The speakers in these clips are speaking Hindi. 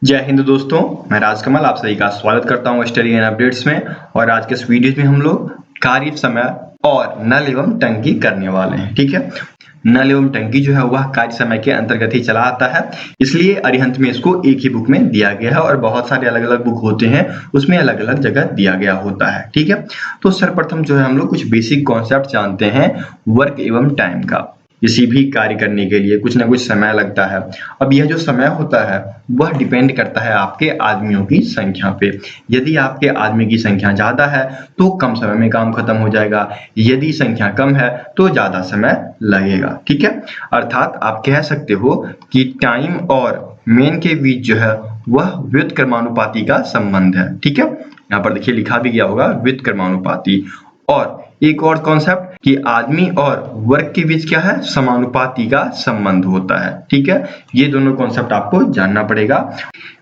जय हिंद दोस्तों, मैं राजकमल आप सभी का स्वागत करता हूं स्टडी एंड अपडेट्स में। और आज के इस वीडियो में हम लोग कार्य समय और नल एवं टंकी करने वाले हैं। ठीक है, नल एवं टंकी जो है वह कार्य समय के अंतर्गत ही चला आता है, इसलिए अरिहंत में इसको एक ही बुक में दिया गया है और बहुत सारे अलग अलग बुक होते हैं उसमें अलग अलग जगह दिया गया होता है। ठीक है, तो सर्वप्रथम जो है हम लोग कुछ बेसिक कॉन्सेप्ट जानते हैं वर्क एवं टाइम का। किसी भी कार्य करने के लिए कुछ ना कुछ समय लगता है। अब यह जो समय होता है वह डिपेंड करता है आपके आदमियों की संख्या पे। यदि आपके आदमी की संख्या ज्यादा है तो कम समय में काम खत्म हो जाएगा, यदि संख्या कम है तो ज्यादा समय लगेगा। ठीक है, अर्थात आप कह सकते हो कि टाइम और मेन के बीच जो है वह व्युत्क्रमानुपाती का संबंध है। ठीक है, यहाँ पर देखिए लिखा भी गया होगा व्युत्क्रमानुपाती। और एक और कॉन्सेप्ट कि आदमी और वर्क के बीच क्या है, समानुपाती का संबंध होता है। ठीक है, ये दोनों कॉन्सेप्ट आपको जानना पड़ेगा।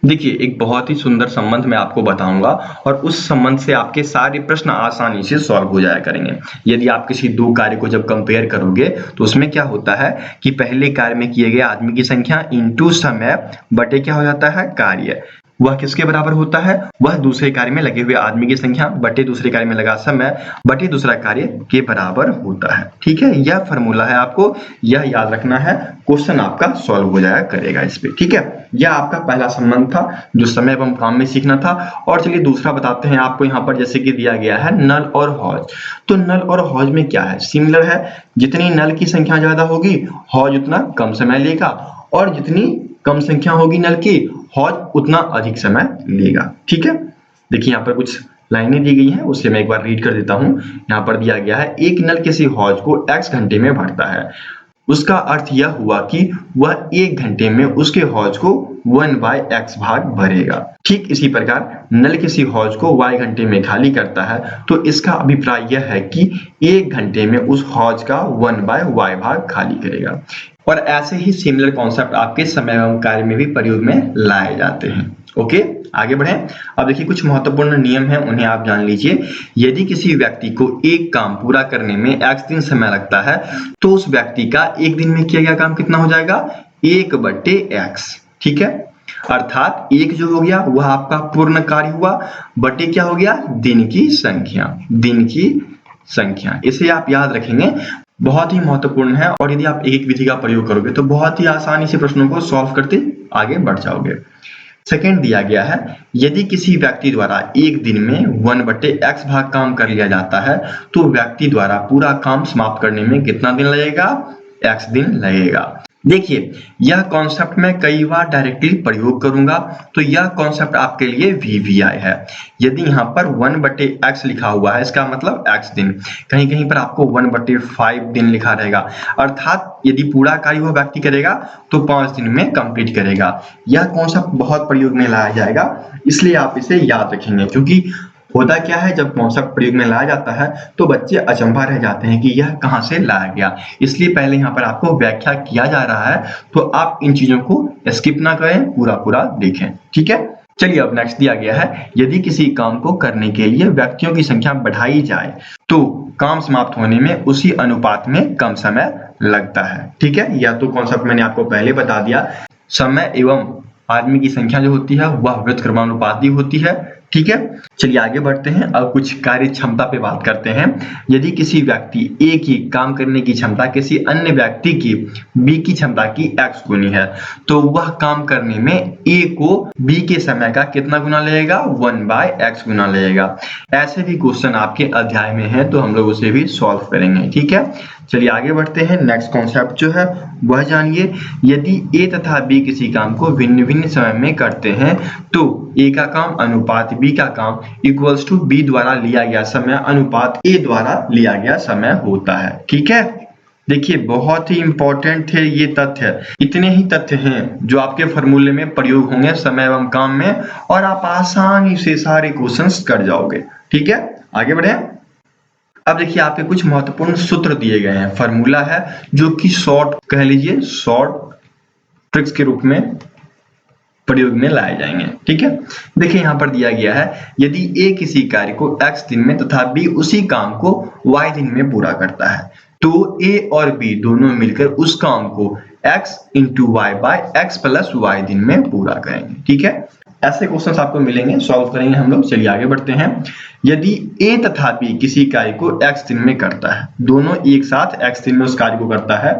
देखिए एक बहुत ही सुंदर संबंध मैं आपको बताऊंगा और उस संबंध से आपके सारे प्रश्न आसानी से सॉल्व हो जाया करेंगे। यदि आप किसी दो कार्य को जब कंपेयर करोगे तो उसमें क्या होता है कि पहले कार्य में किए गए आदमी की संख्या इंटू समय बटे क्या हो जाता है कार्य, वह किसके बराबर होता है, वह दूसरे कार्य में लगे हुए आदमी की संख्या बटे दूसरे कार्य में लगा समय बटे दूसरा कार्य के बराबर होता है। ठीक है, यह फॉर्मूला है, आपको यह याद रखना है, क्वेश्चन आपका सॉल्व हो जाया करेगा इस पे। ठीक है, यह आपका पहला संबंध था जो समय एवं काम में सीखना था। और चलिए दूसरा बताते हैं आपको। यहाँ पर जैसे कि दिया गया है नल और हौज, तो नल और हौज में क्या है, सिमिलर है। जितनी नल की संख्या ज्यादा होगी हौज उतना कम समय लेगा, और जितनी कम संख्या होगी नल की हौज उतना अधिक समय लेगा। ठीक है, देखिए यहाँ पर कुछ लाइनें दी गई हैं, उससे मैं एक बार रीड कर देता हूं। यहाँ पर दिया गया है एक नल किसी हौज को x घंटे में भरता है, उसका अर्थ यह हुआ कि वह एक घंटे में उसके हौज को 1/x भाग भरेगा। ठीक इसी प्रकार नल किसी हौज को y घंटे में खाली करता है, तो इसका अभिप्राय यह है कि एक घंटे में उस हौज का 1/y भाग खाली करेगा। और ऐसे ही सिमिलर कॉन्सेप्ट आपके समय एवं कार्य में भी प्रयोग में लाए जाते हैं। ओके, आगे बढ़ें। अब देखिए कुछ महत्वपूर्ण नियम हैं, उन्हें आप जान लीजिए। यदि किसी व्यक्ति को एक काम पूरा करने में x दिन समय लगता है तो उस व्यक्ति का एक दिन में किया गया काम कितना हो जाएगा, 1/x। ठीक है, अर्थात एक जो हो गया वह आपका पूर्ण कार्य हुआ, बटे क्या हो गया, दिन की संख्या, दिन की संख्या। इसे आप याद रखेंगे, बहुत ही महत्वपूर्ण है। और यदि आप एक विधि का प्रयोग करोगे तो बहुत ही आसानी से प्रश्नों को सॉल्व करते आगे बढ़ जाओगे। सेकंड दिया गया है, यदि किसी व्यक्ति द्वारा एक दिन में 1/x भाग काम कर लिया जाता है तो व्यक्ति द्वारा पूरा काम समाप्त करने में कितना दिन लगेगा, x दिन लगेगा। देखिए यह कॉन्सेप्ट मैं कई बार डायरेक्टली प्रयोग करूंगा, तो यह कॉन्सेप्ट आपके लिए VVI है। यदि यहाँ पर 1/x लिखा हुआ है इसका मतलब x दिन, कहीं कहीं पर आपको 1/5 दिन लिखा रहेगा, अर्थात यदि पूरा कार्य वह व्यक्ति करेगा तो 5 दिन में कंप्लीट करेगा। यह कॉन्सेप्ट बहुत प्रयोग में लाया जाएगा, इसलिए आप इसे याद रखेंगे। क्योंकि होता क्या है, जब कॉन्सेप्ट प्रयोग में लाया जाता है तो बच्चे अचंभा रह जाते हैं कि यह कहां से लाया गया, इसलिए पहले यहाँ पर आपको व्याख्या किया जा रहा है, तो आप इन चीजों को स्किप ना करें, पूरा पूरा देखें। ठीक है, चलिए अब नेक्स्ट दिया गया है, यदि किसी काम को करने के लिए व्यक्तियों की संख्या बढ़ाई जाए तो काम समाप्त होने में उसी अनुपात में कम समय लगता है। ठीक है, यह तो कॉन्सेप्ट मैंने आपको पहले बता दिया। समय एवं आदमी की संख्या जो होती है वह व्युत्क्रमानुपाती होती है। ठीक है, चलिए आगे बढ़ते हैं। अब कुछ कार्य क्षमता पे बात करते हैं। यदि किसी व्यक्ति A की काम करने की क्षमता किसी अन्य व्यक्ति की B की क्षमता की x गुनी है तो वह काम करने में A को B के समय का कितना गुना लगेगा, 1/x गुना लगेगा। ऐसे भी क्वेश्चन आपके अध्याय में है तो हम लोग उसे भी सॉल्व करेंगे। ठीक है, चलिए आगे बढ़ते हैं। नेक्स्ट कॉन्सेप्ट जो है वह जानिए। यदि A तथा B किसी काम को भिन्न भिन्न समय में करते हैं तो A का काम अनुपात B का काम इक्वल्स टू B द्वारा लिया गया समय अनुपात A द्वारा लिया गया समय होता है। ठीक है, देखिए बहुत ही इंपॉर्टेंट है ये तथ्य। इतने ही तथ्य हैं जो आपके फॉर्मूले में प्रयोग होंगे समय एवं काम में, और आप आसानी से सारे क्वेश्चंस कर जाओगे। ठीक है, आगे बढ़े। अब देखिए आपके कुछ महत्वपूर्ण सूत्र दिए गए हैं, फॉर्मूला है जो कि शॉर्ट कह लीजिए, शॉर्ट ट्रिक्स के रूप में प्रयोग में लाए जाएंगे। ठीक है, देखिए यहाँ पर दिया गया है, यदि A किसी कार्य को x दिन में तथा B उसी काम को y दिन में पूरा करता है तो A और B दोनों मिलकर उस काम को x into Y by x plus Y दिन में पूरा करेंगे। ठीक है, ऐसे क्वेश्चंस आपको मिलेंगे, सॉल्व करेंगे हम लोग। चलिए आगे बढ़ते हैं। यदि a तथा b किसी कार्य को x दिन में करता है, दोनों एक साथ x दिन में उस कार्य को करता है,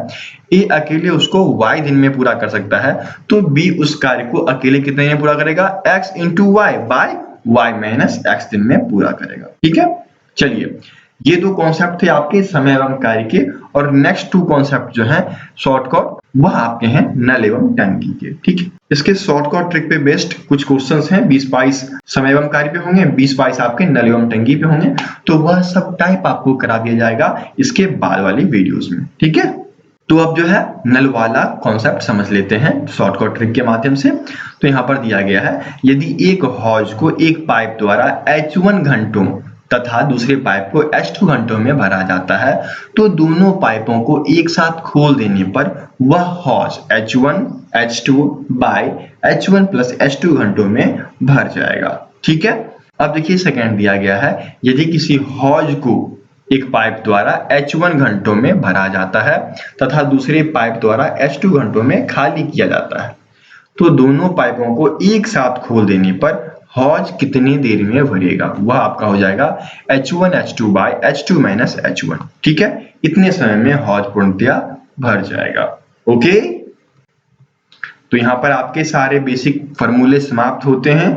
a अकेले उसको y दिन में पूरा कर सकता है, तो b उस कार्य को अकेले कितने दिन में पूरा करेगा? x into Y by y minus x दिन में पूरा करेगा। ठीक है, चलिए ये दो कॉन्सेप्ट थे आपके समय एवं कार्य के, और नेक्स्ट टू कॉन्सेप्ट जो है शॉर्टकट, वह आपके हैं नल एवं टंकी के। ठीक है, इसके शॉर्टकट ट्रिक पे बेस्ड कुछ क्वेश्चंस हैं, 20-22 समय एवं कार्य पे होंगे, 20-22 आपके नल एवं टंकी पे होंगे, तो वह सब टाइप आपको करा दिया जाएगा इसके बाद वाली वीडियोस में। ठीक है, तो अब जो है नल वाला कॉन्सेप्ट समझ लेते हैं शॉर्टकट ट्रिक के माध्यम से। तो यहाँ पर दिया गया है, यदि एक हौज को एक पाइप द्वारा H1 घंटों तथा दूसरे पाइप को H2 घंटों में भरा जाता है, तो दोनों पाइपों को एक साथ खोल देने पर वह हौज H1 H2 bye H1 plus H2 घंटों में भर जाएगा। ठीक है, अब देखिए सेकंड दिया गया है, यदि किसी हौज को एक पाइप द्वारा H1 घंटों में भरा जाता है तथा दूसरे पाइप द्वारा H2 घंटों में खाली किया जाता है, तो दोनों पाइपों को एक साथ खोल देने पर हौज कितनी देर में भरेगा? वह आपका हो जाएगा H1 H2 bye H2 minus H1। ठीक है, इतने समय में हौज पूर्णतया भर जाएगा। ओके, तो यहाँ पर आपके सारे बेसिक फॉर्मूले समाप्त होते हैं।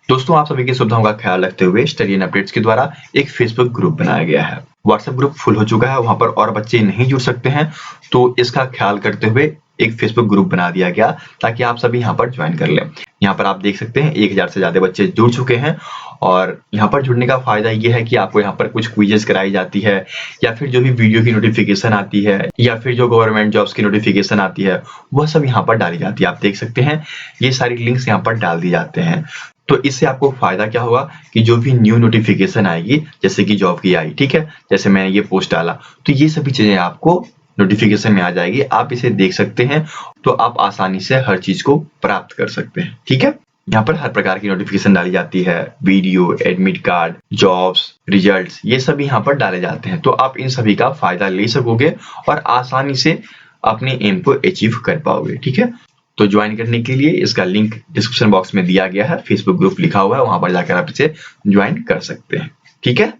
दोस्तों, आप सभी की सुविधाओं का ख्याल रखते हुए स्टडी एंड अपडेट्स के द्वारा एक फेसबुक ग्रुप बनाया गया है। व्हाट्सएप ग्रुप फुल हो चुका है, वहां पर और बच्चे नहीं जुड़ सकते हैं, तो इसका ख्याल करते हुए एक फेसबुक ग्रुप बना दिया गया ताकि आप सभी यहाँ पर ज्वाइन कर लें। यहाँ पर आप देख सकते हैं 1000 से ज्यादा बच्चे जुड़ चुके हैं, और यहाँ पर जुड़ने का फायदा ये है कि आपको यहाँ पर कुछ क्विजेस कराई जाती है, या फिर जो भी वीडियो की नोटिफिकेशन आती है, या फिर जो गवर्नमेंट जॉब्स की नोटिफिकेशन आती है, वह सब यहाँ पर डाली जाती है। आप देख सकते हैं ये सारी लिंक्स यहाँ पर डाल दी जाते हैं। तो इससे आपको फायदा क्या होगा कि जो भी न्यू नोटिफिकेशन आएगी, जैसे कि जॉब की आई, ठीक है, जैसे मैंने ये पोस्ट डाला, तो ये सभी चीजें आपको नोटिफिकेशन में आ जाएगी, आप इसे देख सकते हैं, तो आप आसानी से हर चीज को प्राप्त कर सकते हैं। ठीक है, यहाँ पर हर प्रकार की नोटिफिकेशन डाली जाती है, video, admit card, jobs, results, ये सभी यहाँ पर डाले जाते हैं, तो आप इन सभी का फायदा ले सकोगे और आसानी से अपने एम को अचीव कर पाओगे। ठीक है, तो ज्वाइन करने के लिए इसका लिंक डिस्क्रिप्शन बॉक्स में दिया गया है, फेसबुक ग्रुप लिखा हुआ है, वहां पर जाकर आप इसे ज्वाइन कर सकते हैं। ठीक है,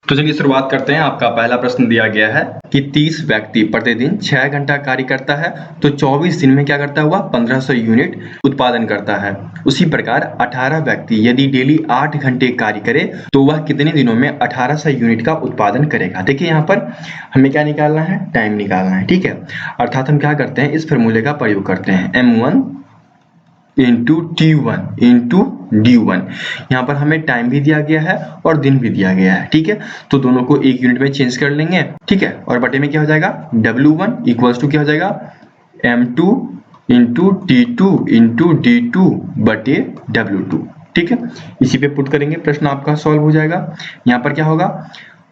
तो चलिए शुरुआत करते हैं। आपका पहला प्रश्न दिया गया है कि 30 व्यक्ति प्रतिदिन 6 घंटा कार्य करता है, तो 24 दिन में क्या करता हुआ 1500 यूनिट उत्पादन करता है। उसी प्रकार 18 व्यक्ति यदि डेली 8 घंटे कार्य करे, तो वह कितने दिनों में 1800 यूनिट का उत्पादन करेगा। देखिए यहाँ पर हमें क्या निकालना है, टाइम निकालना है। ठीक है, अर्थात हम क्या करते हैं, इस फॉर्मूले का प्रयोग करते हैं, M1 into T1 into D1। यहाँ पर हमें टाइम भी दिया गया है और दिन भी दिया गया है। ठीक है, तो दोनों को एक यूनिट में चेंज कर लेंगे। ठीक है, और बटे में क्या हो जाएगा, W1 इक्वल्स टू क्या हो जाएगा, M2 into T2 into D2 बटे W2। ठीक है, इसी पे पुट करेंगे, प्रश्न आपका सॉल्व हो जाएगा। यहाँ पर क्या होगा,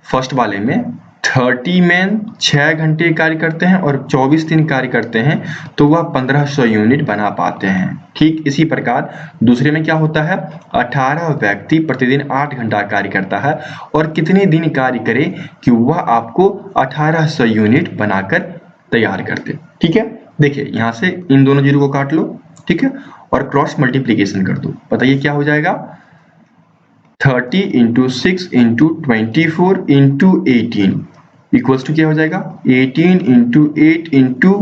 फर्स्ट वाले में 30 मैन 6 घंटे कार्य करते हैं और 24 दिन कार्य करते हैं, तो वह 1500 यूनिट बना पाते हैं। ठीक इसी प्रकार दूसरे में क्या होता है, 18 व्यक्ति प्रतिदिन 8 घंटा कार्य करता है और कितने दिन कार्य करे कि वह आपको 1800 यूनिट बनाकर तैयार कर दे। ठीक है, देखिए यहाँ से इन दोनों जीरो को काट लो, ठीक है, और क्रॉस मल्टीप्लीकेशन कर दो। बताइए क्या हो जाएगा, 30 into 6 into 24 into 18 equals to क्या हो जाएगा, 18 इंटू 8 इंटू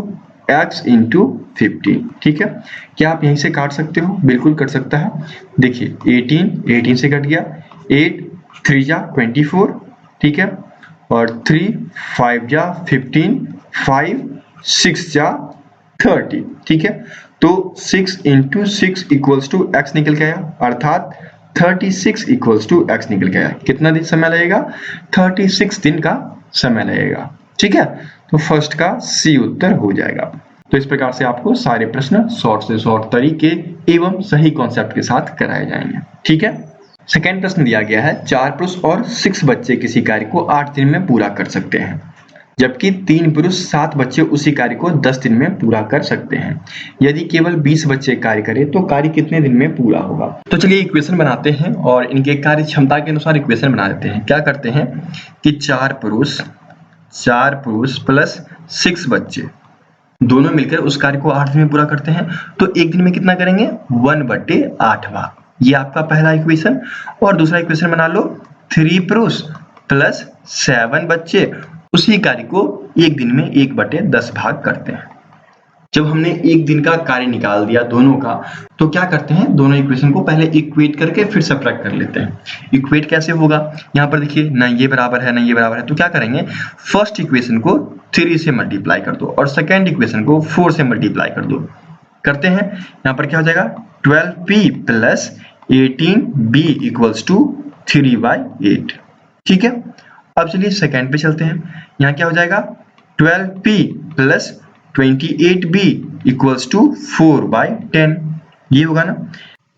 x इंटू 15। ठीक है, क्या आप यहीं से काट सकते हो, बिल्कुल कट सकता है। देखिए 18 से कट गया, 8 3 जा 24, ठीक है, और 3 5 जा 15, 5 6 जा 30। ठीक है, तो 6 इंटू 6 इक्वल्स टू x निकल के आया, अर्थात 36 इक्वल्स टू x निकल के आया। कितना दिन समय लगेगा, 36 दिन का समय लगेगा। ठीक है, तो फर्स्ट का सी उत्तर हो जाएगा। तो इस प्रकार से आपको सारे प्रश्न शॉर्ट से शॉर्ट तरीके एवं सही कॉन्सेप्ट के साथ कराए जाएंगे। ठीक है, सेकेंड प्रश्न दिया गया है, 4 पुरुष और 6 बच्चे किसी कार्य को 8 दिन में पूरा कर सकते हैं, जबकि 3 पुरुष 7 बच्चे उसी कार्य को 10 दिन में पूरा कर सकते हैं। यदि केवल 20 बच्चे कार्य करें तो कार्य कितने दिन में पूरा होगा। तो चलिए इक्वेशन बनाते हैं और इनके कार्य क्षमता के अनुसार इक्वेशन बना देते हैं। क्या करते हैं कि 4 पुरुष प्लस 6 बच्चे दोनों मिलकर उस कार्य को 8 दिन में पूरा करते हैं, तो एक दिन में कितना करेंगे 1/8 भाग। ये आपका पहला इक्वेशन। और दूसरा इक्वेशन बना लो 3 पुरुष प्लस 7 बच्चे उसी कार्य को एक दिन में 1/10 भाग करते हैं। जब हमने एक दिन का कार्य निकाल दिया दोनों का, तो क्या करते हैं दोनों इक्वेशन को पहले इक्वेट करके फिर सब्ट्रैक्ट कर लेते हैं। इक्वेट कैसे होगा, यहाँ पर देखिए ना ये बराबर है ना ये बराबर है, तो क्या करेंगे फर्स्ट इक्वेशन को 3 से मल्टीप्लाई कर दो और सेकेंड इक्वेशन को 4 से मल्टीप्लाई कर दो। करते हैं, यहाँ पर क्या हो जाएगा 12p plus 18b equals to 3/8। ठीक है, अब चलिए सेकेंड पे चलते हैं। यहाँ क्या हो जाएगा 12p plus 28b equals to 4/10। ये होगा ना,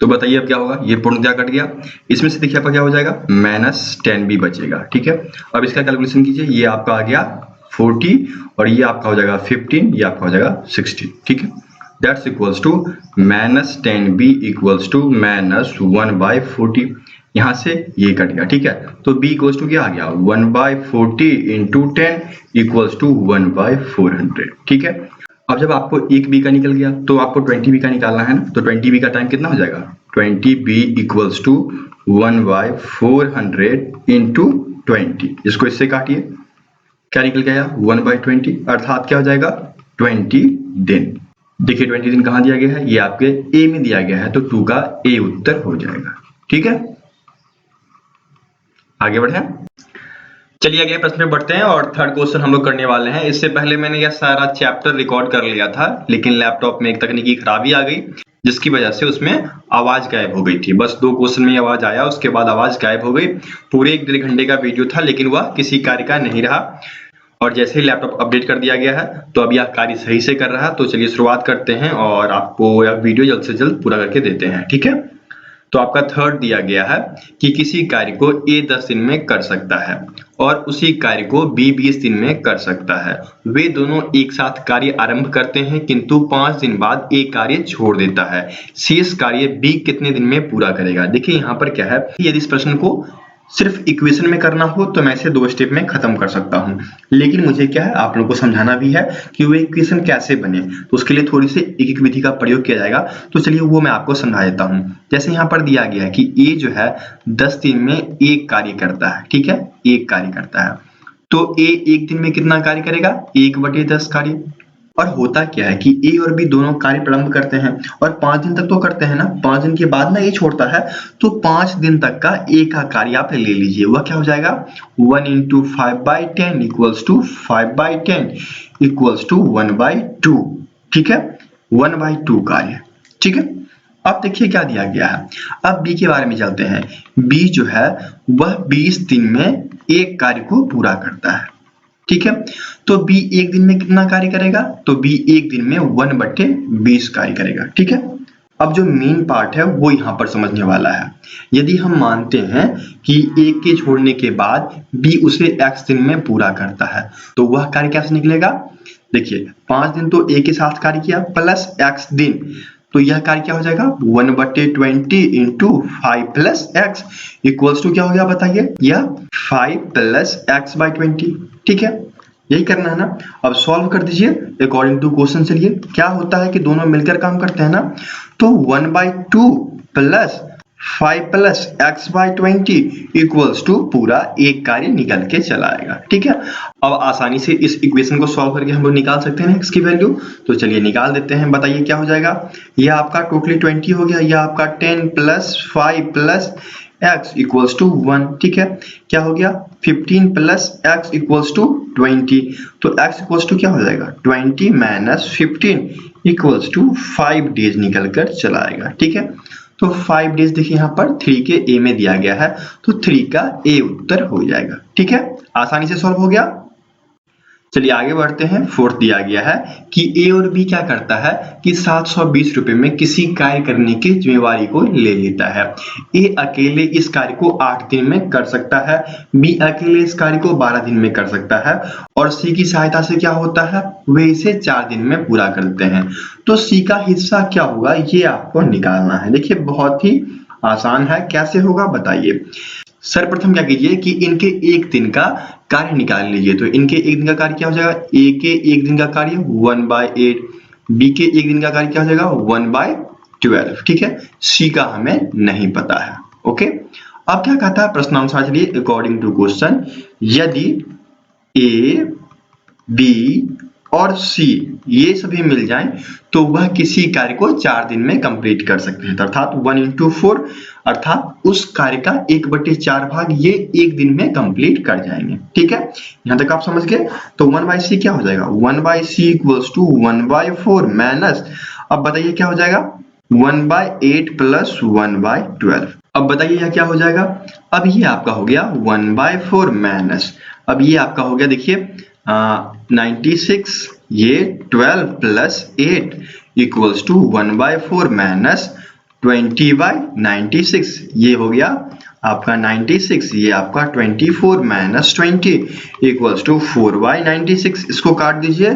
तो बताइए अब क्या होगा, ये पूर्ण क्या कट गया, इसमें से देखिए आपका क्या हो जाएगा -10b बचेगा। ठीक है, अब इसका कैलकुलेशन कीजिए, ये आपका आ गया 40 और ये आपका हो जाएगा 15, ये आपका हो जाएगा 60। ठीक है, that's equals to -10b equals to -1/40। यहाँ से ये कट गया। ठीक है, तो b इक्वल्स टू क्या आ गया 1/40 इंटू 10 इक्वल्स टू 1/400। ठीक है, अब जब आपको एक b का निकल गया तो आपको 20b का निकालना है ना, तो 20b का टाइम कितना हो जाएगा 20b इक्वल्स टू 1/400 इंटू 20। इसको इससे काटिए, क्या निकल गया 1/20, अर्थात क्या हो जाएगा 20 दिन। देखिए 20 दिन कहाँ दिया गया है, ये आपके a में दिया गया है, तो 2 का a उत्तर हो जाएगा। ठीक है, आगे बढ़े, चलिए अगले प्रश्न पे बढ़ते हैं और थर्ड क्वेश्चन हम लोग करने वाले हैं। इससे पहले मैंने यह सारा चैप्टर रिकॉर्ड कर लिया था, लेकिन लैपटॉप में एक तकनीकी खराबी आ गई जिसकी वजह से उसमें आवाज गायब हो गई थी। बस 2 क्वेश्चन में आवाज आया, उसके बाद आवाज गायब हो गई। पूरे 1-1.5 घंटे का वीडियो था, लेकिन वह किसी कार्य का नहीं रहा। और जैसे ही लैपटॉप अपडेट कर दिया गया है तो अब यह कार्य सही से कर रहा है। तो चलिए शुरुआत करते हैं और आपको यह वीडियो जल्द से जल्द पूरा करके देते हैं। ठीक है, तो आपका थर्ड दिया गया है कि किसी कार्य को A 10 दिन में कर सकता है और उसी कार्य को B 20 दिन में कर सकता है। वे दोनों एक साथ कार्य आरंभ करते हैं, किंतु 5 दिन बाद A कार्य छोड़ देता है। शेष कार्य B कितने दिन में पूरा करेगा। देखिए यहाँ पर क्या है, यदि इस प्रश्न को सिर्फ इक्वेशन में करना हो तो मैं इसे 2 स्टेप में खत्म कर सकता हूं, लेकिन मुझे क्या है आप लोगों को समझाना भी है कि वो इक्वेशन कैसे बने, तो उसके लिए थोड़ी सी एक विधि का प्रयोग किया जाएगा। तो चलिए वो मैं आपको समझा देता हूं। जैसे यहाँ पर दिया गया है कि A जो है 10 दिन में एक कार्य करता है। ठीक है, एक कार्य करता है, तो A एक दिन में कितना कार्य करेगा 1/10 कार्य। और होता क्या है कि A और B दोनों कार्य प्रारंभ करते हैं और 5 दिन तक तो करते हैं ना, 5 दिन के बाद ना ये छोड़ता है, तो 5 दिन तक का A का कार्य आप ले लीजिए। वह क्या हो जाएगा 1 into 5/10 equals to 5/10 equals to 1/2। ठीक है, 1/2 कार्य। ठीक है, अब देखिए क्या दिया गया है। अब B के बारे में चलते हैं। B जो है वह 20 दिन में एक कार्य को पूरा करता है। ठीक है, तो B एक दिन में कितना कार्य करेगा, तो B एक दिन में 1/20 कार्य करेगा। ठीक है, अब जो मेन पार्ट है वो यहाँ पर समझने वाला है। यदि हम मानते हैं कि A के छोड़ने के बाद B उसे x दिन में पूरा करता है, तो वह कार्य कैसे निकलेगा। देखिए 5 दिन तो A के साथ कार्य किया प्लस x दिन, तो यह कार्य क्या हो जाएगा 1/20 into 5 plus x equals to क्या हो गया बताइए, यह 5 प्लस x/20। ठीक है, यही करना है ना। अब सॉल्व कर दीजिए अकॉर्डिंग टू क्वेश्चन। चलिए क्या होता है कि दोनों मिलकर काम करते हैं ना, तो 1/2 plus 5 plus x/20 equals to पूरा एक कार्य निकल के चला आएगा। ठीक है, अब आसानी से इस इक्वेशन को सॉल्व करके हम लोग निकाल सकते हैं x की वैल्यू, तो चलिए निकाल देते हैं। बताइए क्या हो जाएगा, यह आपका टोटली 20 हो गया, यह आपका 10 plus 5 plus x equals to 1। ठीक है, क्या हो गया 15 प्लस x इक्वल्स टू 20, तो x इक्वल्स टू क्या हो जाएगा 20 माइनस 15 इक्वल्स टू 5 डेज निकल कर चला आएगा। ठीक है, तो 5 डेज देखिए यहाँ पर 3 के A में दिया गया है, तो 3 का A उत्तर हो जाएगा। ठीक है, आसानी से सॉल्व हो गया। चलिए आगे बढ़ते हैं। फोर्थ दिया गया है कि A और B क्या करता है कि 720 रुपए में किसी कार्य करने की जिम्मेवारी को ले लेता है। A अकेले इस कार्य को 8 दिन में कर सकता है, B अकेले इस कार्य को 12 दिन में कर सकता है और C की सहायता से क्या होता है वे इसे 4 दिन में पूरा करते हैं। तो C का हिस्सा क्या होगा ये आपको निकालना है। देखिए बहुत ही आसान है, कैसे होगा बताइए। सर्वप्रथम क्या कीजिए कि इनके एक दिन का कार्य निकाल लीजिए। तो इनके एक दिन का कार्य क्या हो जाएगा, ए के एक दिन का कार्य 1/8, बी के एक दिन का कार्य क्या हो जाएगा 1/12। ठीक है, सी का हमें नहीं पता है। ओके, अब क्या कहता है प्रश्नानुसार, चलिए अकॉर्डिंग टू क्वेश्चन, यदि ए, बी और सी ये सभी मिल जाएं तो वह किसी कार्य को 4 दिन में कंप्लीट कर सकते हैं, अर्थात 1/4, अर्थात उस कार्य का 1/4 भाग ये एक दिन में कंप्लीट कर जाएंगे। ठीक है, यहां तक आप समझ गए। तो 1/c क्या हो जाएगा, 1/c इक्वल्स टू 1/4 माइनस, अब बताइए क्या हो जाएगा 1/8 प्लस 1/12। अब बताइए यह क्या हो जाएगा, अब ये आपका हो गया 1/4 माइनस, अब ये आपका हो गया देखिए 96, ये 12 प्लस 8 इक्वल्स टू 1/4 माइनस 20/96, ये हो गया आपका 96, ये आपका 24 माइनस 20 इक्वल्स टू 4/96। इसको काट दीजिए,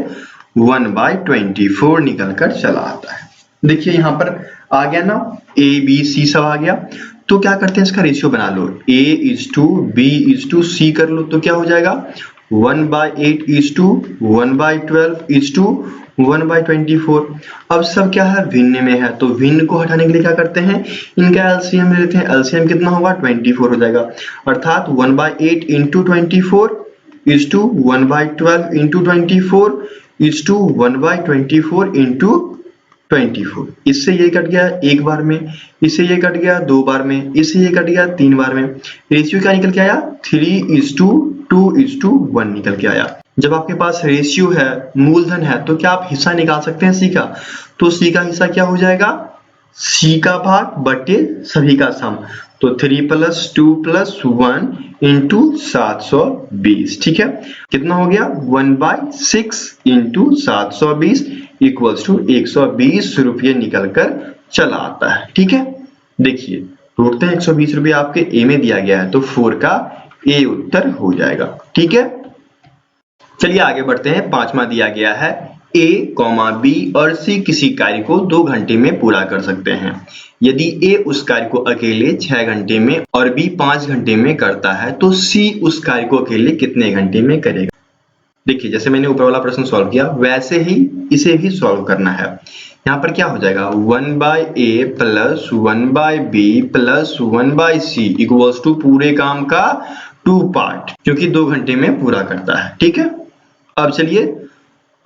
1/24 निकल कर चला आता है। देखिए यहाँ पर आ गया ना, ए बी सी सब आ गया। तो क्या करते हैं, इसका रेशियो बना लो, a is to B is to C कर लो। तो क्या हो जाएगा 1/8 इज टू 1/12 इज टू 1/24। अब सब क्या है, भिन्न में है, तो भिन्न को हटाने के लिए क्या करते हैं, इनका एलसीएम लेते हैं। एलसीएम कितना होगा 24 हो जाएगा, अर्थात 1/8 into 24 is to 1/12 into 24 is to 1/24 into 24। इससे ये कट गया एक बार में, इससे ये कट गया दो बार में, इससे ये कट गया 3 बार में। रेशियो क्या निकल के आया 3:2:1 निकल के आया। जब आपके पास रेशियो है, मूलधन है, तो क्या आप हिस्सा निकाल सकते हैं सी का। तो सी का हिस्सा क्या हो जाएगा, सी का भाग बटे सभी का सम। तो 3 + 2 + 1 इंटू 720। ठीक है, कितना हो गया 1/6 इंटू 720 इक्वल्स टू 120 रुपये निकल कर चला आता है। ठीक है, देखिए तोड़ते हैं, 120 रुपये आपके ए में दिया गया है, तो 4 का ए उत्तर हो जाएगा। ठीक है, चलिए आगे बढ़ते हैं। 5वां दिया गया है, ए, बी और सी किसी कार्य को 2 घंटे में पूरा कर सकते हैं। यदि ए उस कार्य को अकेले 6 घंटे में और बी 5 घंटे में करता है, तो सी उस कार्य को अकेले कितने घंटे में करेगा। देखिए जैसे मैंने ऊपर वाला प्रश्न सॉल्व किया, वैसे ही इसे भी सॉल्व करना है। यहाँ पर क्या हो जाएगा 1/a plus 1/b plus 1/c equals to पूरे काम का 2 पार्ट, क्योंकि 2 घंटे में पूरा करता है। ठीक है, अब चलिए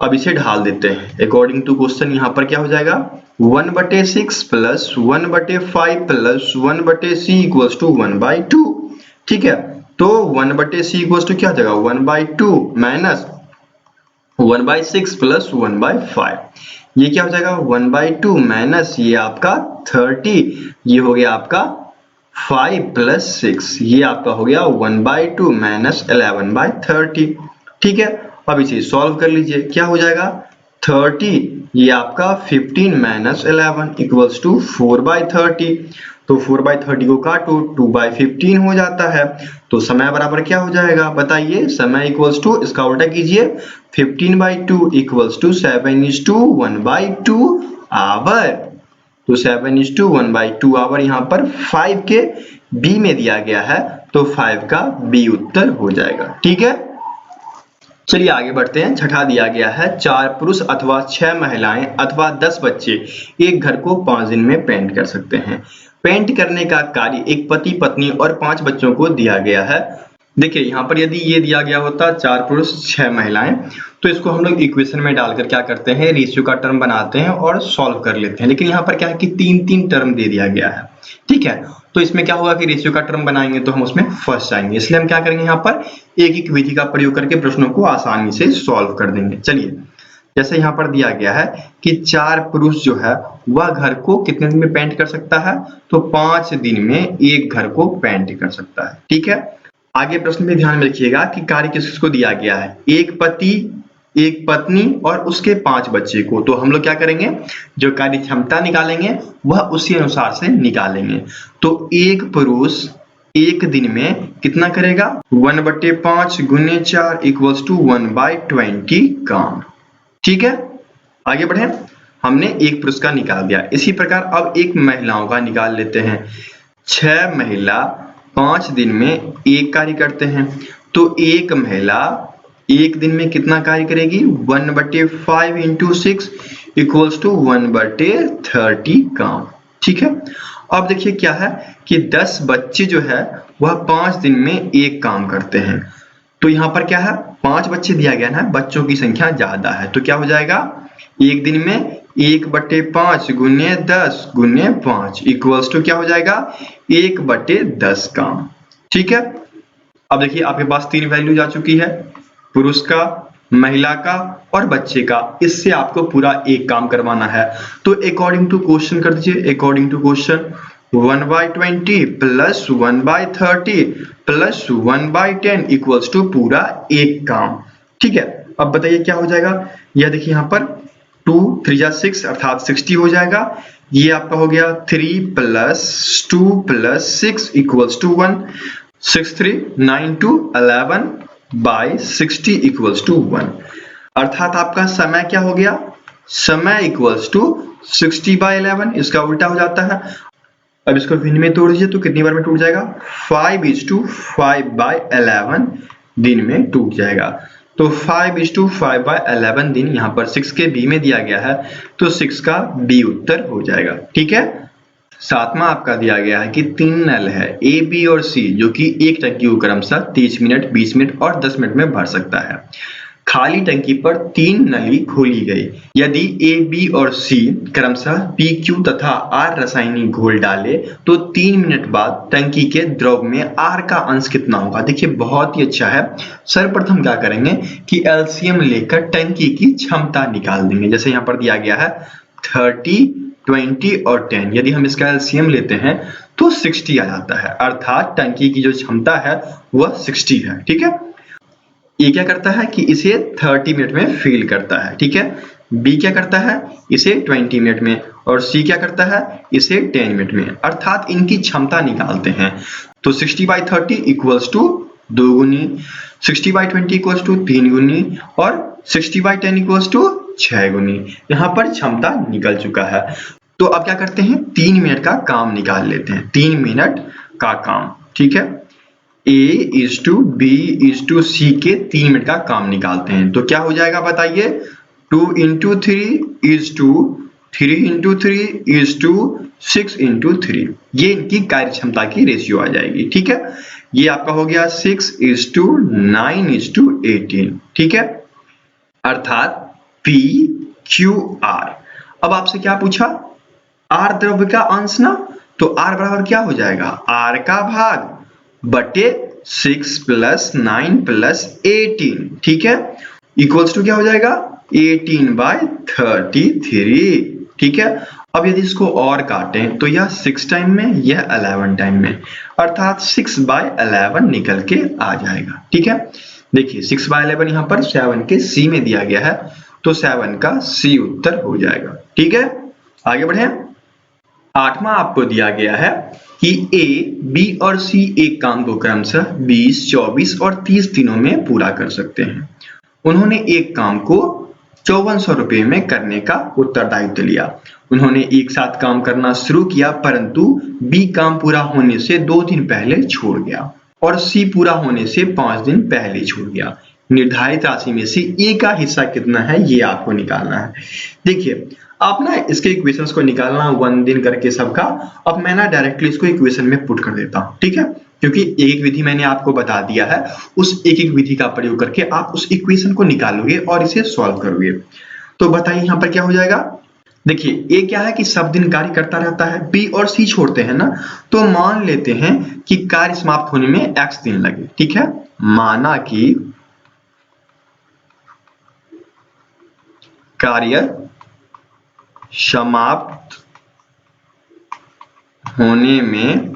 अब इसे ढाल देते हैं अकॉर्डिंग टू क्वेश्चन। यहाँ पर क्या हो जाएगा 1/6 plus 1/5 plus 1/c equals to 1/2। ठीक है, तो 1/c इक्वल्स टू क्या हो जाएगा 1/2 माइनस 1/6 प्लस 1/5, ये क्या हो जाएगा 1/2 माइनस ये आपका 30, ये हो गया आपका 5 + 6, ये आपका हो गया 1/2 माइनस 11/30। ठीक है, अब इसे सॉल्व कर लीजिए, क्या हो जाएगा 30, ये आपका 15 माइनस 11 इक्वल्स टू 4/30। तो 4/30 को काटो, 2/15 हो जाता है। तो समय बराबर क्या हो जाएगा बताइए, समय इक्वल्स टू इसका उल्टा कीजिए, 15/2 इक्वल्स टू 7:1/2 आवर। तो 7:1/2 आवर यहाँ पर 5 के बी में दिया गया है, तो 5 का बी उत्तर हो जाएगा। ठीक है, चलिए आगे बढ़ते हैं। छठा दिया गया है, 4 पुरुष अथवा 6 महिलाएं अथवा 10 बच्चे एक घर को 5 दिन में पेंट कर सकते हैं। पेंट करने का कार्य एक पति पत्नी और 5 बच्चों को दिया गया है। देखिए यहाँ पर यदि ये दिया गया होता 4 पुरुष 6 महिलाएं, तो इसको हम लोग इक्वेशन में डालकर क्या करते हैं, रेशियो का टर्म बनाते हैं और सॉल्व कर लेते हैं। लेकिन यहाँ पर क्या है कि 3-3 टर्म दे दिया गया है। ठीक है, तो इसमें क्या होगा कि रेशियो का टर्म बनाएंगे तो हम उसमें फंस जाएंगे, इसलिए हम क्या करेंगे यहाँ पर एक एक विधि का प्रयोग करके प्रश्नों को आसानी से सॉल्व कर देंगे। चलिए, जैसे यहाँ पर दिया गया है कि 4 पुरुष जो है वह घर को कितने दिन में पेंट कर सकता है, तो 5 दिन में एक घर को पेंट कर सकता है। ठीक है, आगे प्रश्न में ध्यान में रखिएगा कि कार्य किसको दिया गया है, एक पति एक पत्नी और उसके 5 बच्चे को। तो हम लोग क्या करेंगे, जो कार्य क्षमता निकालेंगे वह उसी अनुसार से निकालेंगे। तो एक पुरुष एक दिन में कितना करेगा 1/5 × 4 इक्वल्स टू 1/20 काम। ठीक है, आगे बढ़े, हमने एक पुरुष का निकाल दिया। इसी प्रकार अब एक महिलाओं का निकाल लेते हैं। 6 महिला 5 दिन में एक कार्य करते हैं, तो एक महिला एक दिन में कितना कार्य करेगी? 1/5 इंटू 6 इक्वल्स टू 1/30 काम। ठीक है, अब देखिए क्या है कि 10 बच्चे जो है वह 5 दिन में एक काम करते हैं, तो यहाँ पर क्या है 5 बच्चे दिया गया ना, बच्चों की संख्या ज्यादा है, तो क्या हो जाएगा एक दिन में 1/5 गुने 10 गुने 5 इक्वल्स टू क्या हो जाएगा 1/10 काम। ठीक है, अब देखिए आपके पास 3 वैल्यूज आ चुकी है, पुरुष का, महिला का और बच्चे का। इससे आपको पूरा एक काम करवाना है, तो अकॉर्डिंग टू क्वेश्चन कर दीजिए। According to question 1/20 plus 1/30 plus 1/10 equals to पूरा एक काम। ठीक है, अब बताइए क्या हो जाएगा। यह देखिए यहाँ पर 2 3 जा 6 अर्थात 60 हो जाएगा। ये आपका हो गया 3 + 2 + 6 इक्वल्स टू 1। 6 3 9 2 11/60 equals to 1। अर्थात आपका समय क्या हो गया, समय इक्वल्स टू 60/11। इसका उल्टा हो जाता है। अब इसको भिन्न में तोड़ दीजिए तो कितनी बार में टूट जाएगा 5:5/11 दिन में टूट जाएगा। तो 5:5/11 दिन यहाँ पर 6 के बी में दिया गया है, तो 6 का बी उत्तर हो जाएगा। ठीक है, सातवां आपका दिया गया है कि 3 नल है ए बी और सी, जो कि एक टंकी को क्रमशः 30 मिनट 20 मिनट और 10 मिनट में भर सकता है। खाली टंकी पर 3 नली खोली गई। यदि ए बी और सी क्रमशः पी क्यू तथा आर रासायनिक घोल डाले तो 3 मिनट बाद टंकी के द्रव में आर का अंश कितना होगा। देखिए बहुत ही अच्छा है। सर्वप्रथम क्या करेंगे कि एलसीएम लेकर टंकी की क्षमता निकाल देंगे। जैसे यहाँ पर दिया गया है 30 20 और 10, यदि हम इसका एलसीएम लेते हैं तो 60 आ जाता है, अर्थात टंकी की जो क्षमता है वह 60 है। ठीक है, ये क्या करता है कि इसे 30 मिनट में फिल करता है। ठीक है, बी क्या करता है इसे 20 मिनट में, और सी क्या करता है इसे 10 मिनट में, अर्थात इनकी क्षमता निकालते हैं। तो 60/30 इक्वल्स टू 2 गुनी, 60/20 इक्वल्स टू 3 गुनी और 60/10 इक्वल्स टू 6 गुनी। यहाँ पर क्षमता निकल चुका है। तो अब क्या करते हैं 3 मिनट का काम निकाल लेते हैं। 3 मिनट का काम, ठीक है, A:B:C के 3 मिनट का काम निकालते हैं। तो क्या हो जाएगा बताइए 2 × 3 = 3 × 3 = 6 × 3। ये इनकी कार्य क्षमता की रेशियो आ जाएगी। ठीक है, ये आपका हो गया 6:9:18। ठीक है, अर्थात PQR। अब आपसे क्या पूछा R द्रव्य का अंश ना, तो R बराबर क्या हो जाएगा R का भाग बटे 6 + 9 + 18। ठीक है, इक्वल्स टू क्या हो जाएगा 18/33। ठीक है, अब यदि इसको और काटें तो यह 6 टाइम में, यह 11 टाइम में, अर्थात 6/11 निकल के आ जाएगा। ठीक है, देखिए 6/11 यहाँ पर 7 के सी में दिया गया है, तो 7 का सी उत्तर हो जाएगा। ठीक है, आगे बढ़े। 8वां आपको दिया गया है कि ए बी और सी एक काम को क्रमशः 20 24 और 30 दिनों में पूरा कर सकते हैं। उन्होंने एक काम को 5400 रुपये में करने का उत्तरदायित्व लिया। उन्होंने एक साथ काम करना शुरू किया, परंतु बी काम पूरा होने से 2 दिन पहले छोड़ गया और सी पूरा होने से 5 दिन पहले छोड़ गया। निर्धारित राशि में से ए का हिस्सा कितना है ये आपको निकालना है। देखिए आप ना इसके इक्वेशंस को निकालना 1 दिन करके सबका। अब मैं ना डायरेक्टली इसको इक्वेशन में पुट कर देता हूँ। ठीक है, क्योंकि एक विधि मैंने आपको बता दिया है, उस एक विधि का प्रयोग करके आप उस इक्वेशन को निकालोगे और इसे सॉल्व करोगे। तो बताइए यहाँ पर क्या हो जाएगा। देखिए ए क्या है कि सब दिन कार्य करता रहता है, बी और सी छोड़ते हैं ना, तो मान लेते हैं कि कार्य समाप्त होने में x दिन लगे। ठीक है, माना कि कार्य समाप्त होने में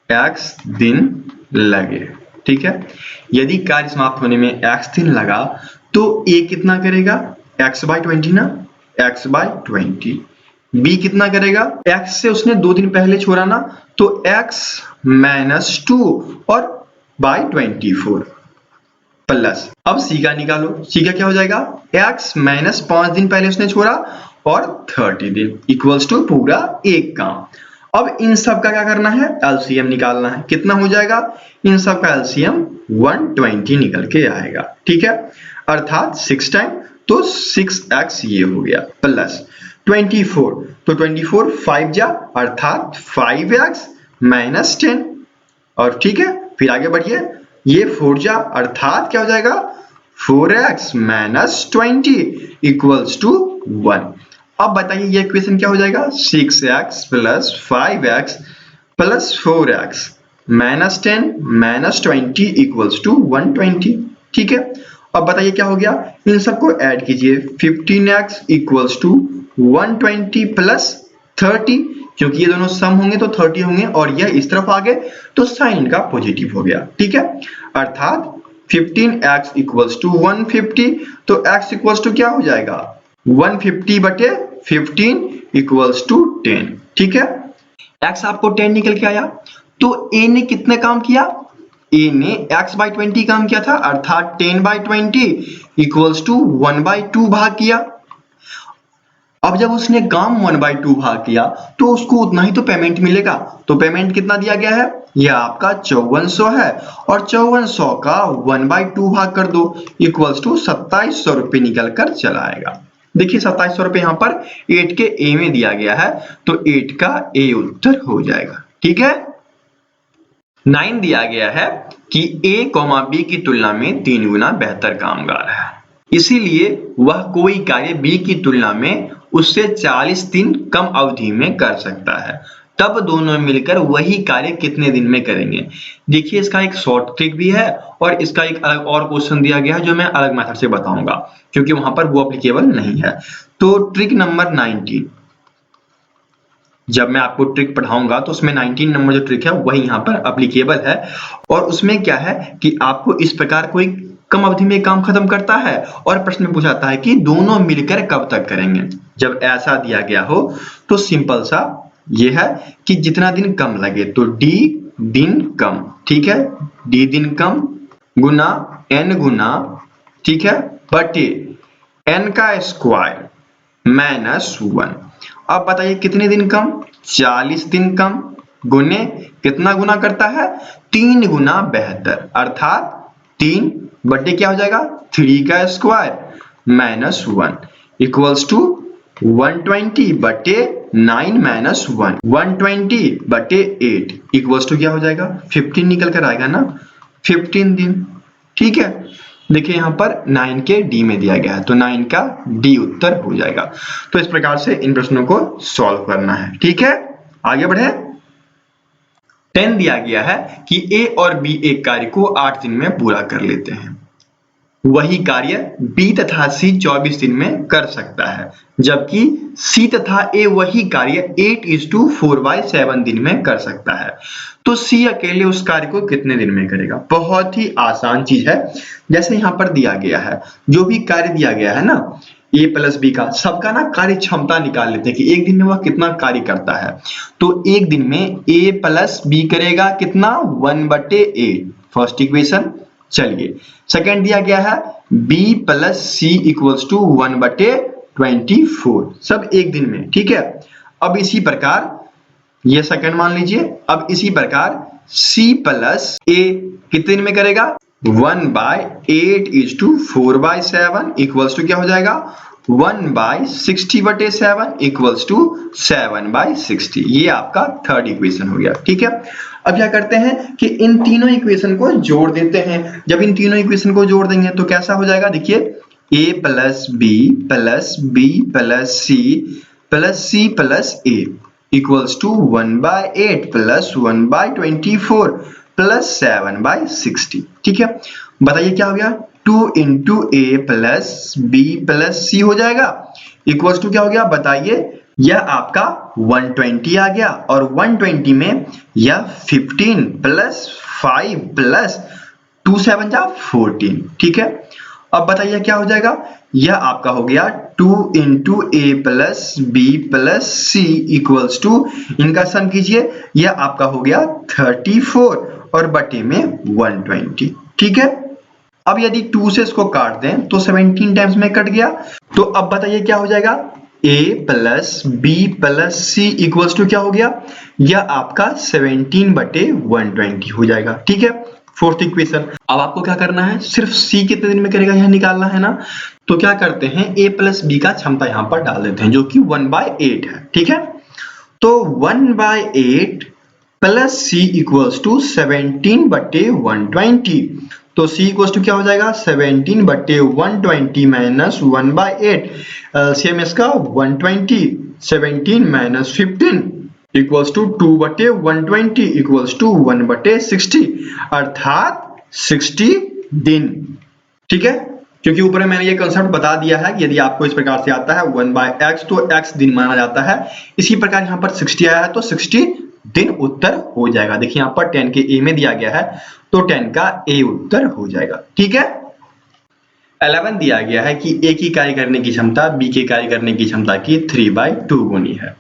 x दिन लगे। ठीक है, यदि कार्य समाप्त होने में x दिन लगा तो a कितना करेगा x/20 ना, x/20। b कितना करेगा x से उसने 2 दिन पहले छोड़ा ना, तो x - 2 और /24 प्लस। अब c का निकालो, c का क्या हो जाएगा x - 5 दिन पहले उसने छोड़ा और 30 दिन इक्वल्स टू पूरा एक काम। अब इन सब का क्या करना है, एलसीएम निकालना है। कितना हो जाएगा, इन सब का एलसीएम 120 निकल के आएगा। ठीक है, अर्थात 6 टाइम तो 6x ये हो गया, प्लस 24 तो 24 5 जा अर्थात 5x माइनस 10। और ठीक है, फिर आगे बढ़िए, ये 4 जा अर्थात क्या हो जाएगा 4x माइनस 20 इक्वल्स टू 1। अब बताइए ये इक्वेशन क्या हो जाएगा, 6x plus 5x plus 4x minus 10 minus 20 equals to 120। ठीक है, अब बताइए क्या हो गया, इन सबको ऐड कीजिए, 15x इक्वल्स टू 120 प्लस 30, क्योंकि ये दोनों सम होंगे तो 30 होंगे और यह इस तरफ आ गए तो साइन का पॉजिटिव हो गया। ठीक है, अर्थात 15x इक्वल्स टू 150, तो x इक्वल्स टू क्या हो जाएगा 150 बटे 15 इक्वल्स टू 10। ठीक है, x आपको 10 निकल के आया, तो a ने कितने काम किया, a ने x by 20 काम किया था, अर्थात 10 by 20 इक्वल्स टू 1/2 भाग किया। अब जब उसने काम 1/2 भाग किया तो उसको उतना ही तो पेमेंट मिलेगा। तो पेमेंट कितना दिया गया है, यह आपका 5400 है, और 5400 का 1/2 भाग कर दो इक्वल्स टू 2700 रुपये निकल कर चला आएगा। देखिए 2700 रुपये यहाँ पर 8 के ए में दिया गया है, तो 8 का ए उत्तर हो जाएगा। ठीक है, 9 दिया गया है कि ए कॉमा बी की तुलना में 3 गुना बेहतर कामगार है, इसीलिए वह कोई कार्य बी की तुलना में उससे 40 दिन कम अवधि में कर सकता है, तब दोनों मिलकर वही कार्य कितने दिन में करेंगे। देखिए इसका एक शॉर्ट ट्रिक भी है और इसका एक अलग और क्वेश्चन दिया गया है जो मैं अलग मेथड से बताऊंगा, क्योंकि वहां पर वो एप्लीकेबल नहीं है। तो ट्रिक नंबर 19, जब मैं आपको ट्रिक पढ़ाऊंगा तो उसमें 19 नंबर जो ट्रिक है वही यहाँ पर एप्लीकेबल है, और उसमें क्या है कि आपको इस प्रकार कोई कम अवधि में काम खत्म करता है और प्रश्न में पूछाता है कि दोनों मिलकर कब तक करेंगे। जब ऐसा दिया गया हो तो सिंपल सा ये है कि जितना दिन कम लगे तो d दिन कम, ठीक है, d दिन कम गुना n गुना, ठीक है, बटे n का स्क्वायर माइनस 1। अब बताइए कितने दिन कम, 40 दिन कम, गुने कितना गुना करता है, 3 गुना बेहतर, अर्थात 3 बटे क्या हो जाएगा 3 का स्क्वायर माइनस 1 इक्वल्स टू 120 बटे 9 माइनस 1, 120 बटे 8 इक्वल्स टू क्या हो जाएगा 15 निकल कर आएगा ना, 15 दिन। ठीक है, देखिए यहाँ पर 9 के डी में दिया गया है, तो 9 का डी उत्तर हो जाएगा। तो इस प्रकार से इन प्रश्नों को सॉल्व करना है। ठीक है, आगे बढ़े। 10 दिया गया है कि ए और बी एक कार्य को 8 दिन में पूरा कर लेते हैं, वही कार्य बी तथा सी 24 दिन में कर सकता है, जबकि सी तथा ए वही कार्य 8:4/7 दिन में कर सकता है। तो सी अकेले उस कार्य को कितने दिन में करेगा। बहुत ही आसान चीज है, जैसे यहाँ पर दिया गया है, जो भी कार्य दिया गया है ना ए प्लस बी का, सबका ना कार्य क्षमता निकाल लेते हैं कि एक दिन में वह कितना कार्य करता है। तो एक दिन में ए प्लस बी करेगा कितना 1/8, फर्स्ट इक्वेशन। चलिए सेकेंड दिया गया है b plus C equals to 1/24, सब एक दिन में। ठीक है, अब इसी प्रकार ये सेकेंड मान लीजिए, अब इसी प्रकार c प्लस a कितने दिन में करेगा 1/8:4/7 इक्वल्स टू क्या हो जाएगा 1/60/7 इक्वल्स टू 7/60। ये आपका थर्ड इक्वेशन हो गया। ठीक है, अब क्या करते हैं कि इन तीनों इक्वेशन को जोड़ देते हैं। जब इन तीनों इक्वेशन को जोड़ देंगे तो कैसा हो जाएगा, देखिए a plus B plus B plus C plus C plus A equals to 1/8 plus 1/24 plus 7/60। ठीक है, बताइए क्या हो गया 2 into A plus B plus C हो जाएगा इक्वल्स टू क्या हो गया बताइए, यह आपका 120 आ गया, और 120 में यह 15 प्लस 5 प्लस 2 7 जा 14। ठीक है, अब बताइए क्या हो जाएगा, यह आपका हो गया 2 into A plus B plus C equals to, इनका सम कीजिए, यह आपका हो गया 34 और बटे में 120। ठीक है, अब यदि 2 से इसको काट दें तो 17 टाइम्स में कट गया। तो अब बताइए क्या हो जाएगा, a plus B plus C equals to क्या हो गया, यह आपका 17/120 हो जाएगा। ठीक है, फोर्थ इक्वेशन। अब आपको क्या करना है, सिर्फ c कितने दिन में करेगा यह निकालना है ना। तो क्या करते हैं, a प्लस बी का क्षमता यहां पर डाल देते हैं जो कि 1/8 है। ठीक है, तो 1/8 प्लस सी इक्वल्स टू 17/120। तो c इक्वल्स टू क्या हो जाएगा, 17/120 माइनस 1/8, एलसीएम इसका 120, 17 minus 15 equals to 2/120 equals to 1/60, अर्थात 60 दिन। ठीक है, क्योंकि ऊपर में मैंने ये कंसेप्ट बता दिया है कि यदि आपको इस प्रकार से आता है 1/x तो x दिन माना जाता है। इसी प्रकार यहाँ पर 60 आया है तो 60 दिन उत्तर हो जाएगा। देखिए यहाँ पर 10 के a में दिया गया है तो 10 का a उत्तर हो जाएगा। ठीक है, 11 दिया गया है कि a की कार्य करने की क्षमता b के कार्य करने की क्षमता की 3/2 गुनी है।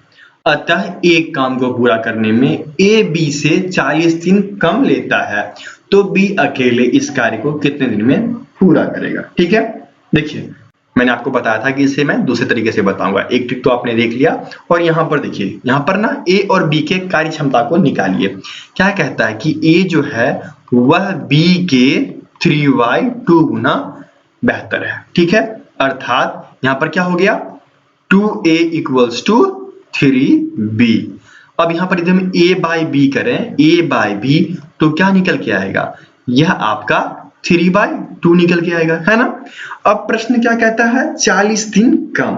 अतः एक काम को पूरा करने में a b से 40 दिन कम लेता है तो b अकेले इस कार्य को कितने दिन में पूरा करेगा। ठीक है, देखिए मैंने आपको बताया था कि इसे मैं दूसरे तरीके से बताऊंगा। एक ट्रिक तो आपने देख लिया, और यहाँ पर देखिए, यहाँ पर ना a और b के कार्य क्षमता को निकालिए। क्या कहता है कि a जो है वह b के 3/2 गुना बेहतर है। ठीक है, अर्थात यहाँ पर क्या हो गया, 2a इक्वल्स टू 3b। अब यहाँ पर यदि हम a बाई b करें, a बाई b, तो क्या निकल के आएगा, यह आपका 3/2 निकल के आएगा, है ना। अब प्रश्न क्या कहता है, 40 दिन कम।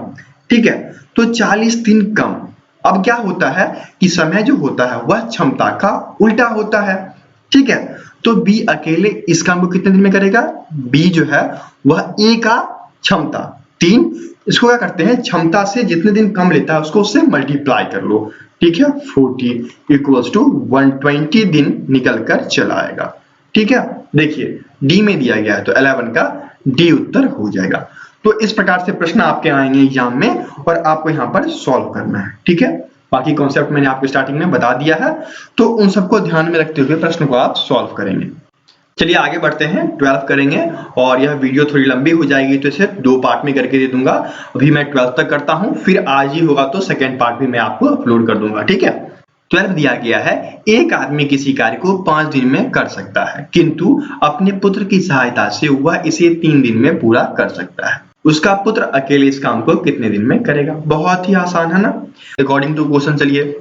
ठीक है, तो 40 दिन कम। अब क्या होता है कि समय जो होता है वह क्षमता का उल्टा होता है। ठीक है, तो b अकेले इस काम को कितने दिन में करेगा, b जो है वह a का क्षमता 3, इसको क्या करते हैं, क्षमता से जितने दिन कम लेता है उसको उससे मल्टीप्लाई कर लो। ठीक है, 40 इक्वल्स टू 120 दिन निकल कर चला आएगा। ठीक है, देखिए डी में दिया गया है तो 11 का डी उत्तर हो जाएगा। तो इस प्रकार से प्रश्न आपके आएंगे एग्जाम में और आपको यहाँ पर सॉल्व करना है। ठीक है, बाकी कॉन्सेप्ट मैंने आपको स्टार्टिंग में बता दिया है, तो उन सबको ध्यान में रखते हुए प्रश्न को आप सॉल्व करेंगे। चलिए आगे बढ़ते हैं, 12 करेंगे, और यह वीडियो थोड़ी लंबी हो जाएगी तो इसे 2 पार्ट में करके दे दूंगा। अभी मैं 12 तक करता हूं, फिर आज ही होगा तो सेकेंड पार्ट भी मैं आपको अपलोड कर दूंगा। ठीक है, 12 दिया गया है, एक आदमी किसी कार्य को 5 दिन में कर सकता है, किंतु अपने पुत्र की सहायता से वह इसे 3 दिन में पूरा कर सकता है। उसका पुत्र अकेले इस काम को कितने दिन में करेगा। बहुत ही आसान है ना। अकॉर्डिंग टू क्वेश्चन चलिए,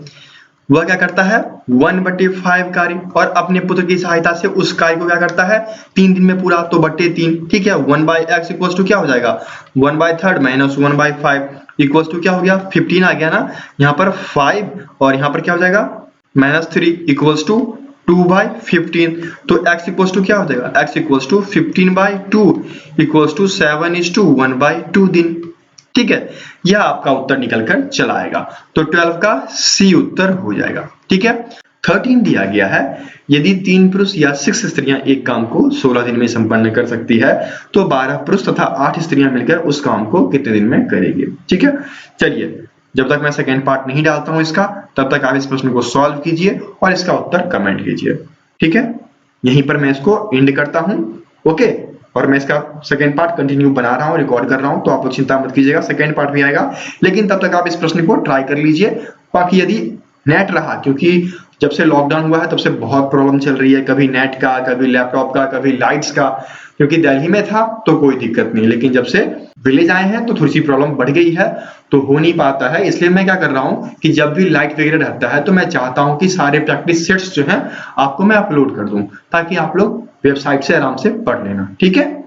वह क्या करता है 1/5 कार्य, और अपने पुत्र की सहायता से उस कार्य को क्या करता है 3 दिन में पूरा, तो 3/3। ठीक है, 1/x इक्वल्स टू क्या हो जाएगा, 1/3 माइनस 1/5 इक्वल्स टू क्या हो गया, 15 आ गया ना। यहाँ पर 5 और यहाँ पर क्या हो जाएगा -3 इक्वल्स टू 2/15। तो x इक्वल्स टू क्या हो जाएगा, x equals to 15/2 equals to 7:1/2 दिन। ठीक है, यह आपका उत्तर निकल कर चला आएगा। तो 12 का सी उत्तर हो जाएगा। ठीक है, 13 दिया गया है, यदि 3 पुरुष या 6 स्त्रियां एक काम को 16 दिन में संपन्न कर सकती है तो 12 पुरुष तथा 8 स्त्रियां मिलकर उस काम को कितने दिन में करेंगे। ठीक है, चलिए जब तक मैं सेकेंड पार्ट नहीं डालता हूं इसका, तब तक आप इस प्रश्न को सॉल्व कीजिए और इसका उत्तर कमेंट कीजिए। ठीक है, यहीं पर मैं इसको एंड करता हूं। ओके, और मैं इसका सेकेंड पार्ट कंटिन्यू बना रहा हूं, रिकॉर्ड कर रहा हूं, तो आप चिंता मत कीजिएगा, सेकेंड पार्ट भी आएगा, लेकिन तब तक आप इस प्रश्न को ट्राई कर लीजिए। बाकी यदि नेट रहा, क्योंकि जब से लॉकडाउन हुआ है तब से बहुत प्रॉब्लम चल रही है, कभी नेट का, कभी लैपटॉप का, कभी लाइट्स का। क्योंकि दिल्ली में था तो कोई दिक्कत नहीं, लेकिन जब से विलेज आए हैं तो थोड़ी सी प्रॉब्लम बढ़ गई है, तो हो नहीं पाता है। इसलिए मैं क्या कर रहा हूं कि जब भी लाइट वगैरह रहता है तो मैं चाहता हूं कि सारे प्रैक्टिस सेट्स जो हैं आपको मैं अपलोड कर दूं, ताकि आप लोग वेबसाइट से आराम से पढ़ लेना। ठीक है,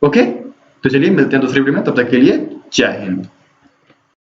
ओके, तो चलिए मिलते हैं दूसरी वीडियो में, तब तक के लिए जय हिंद।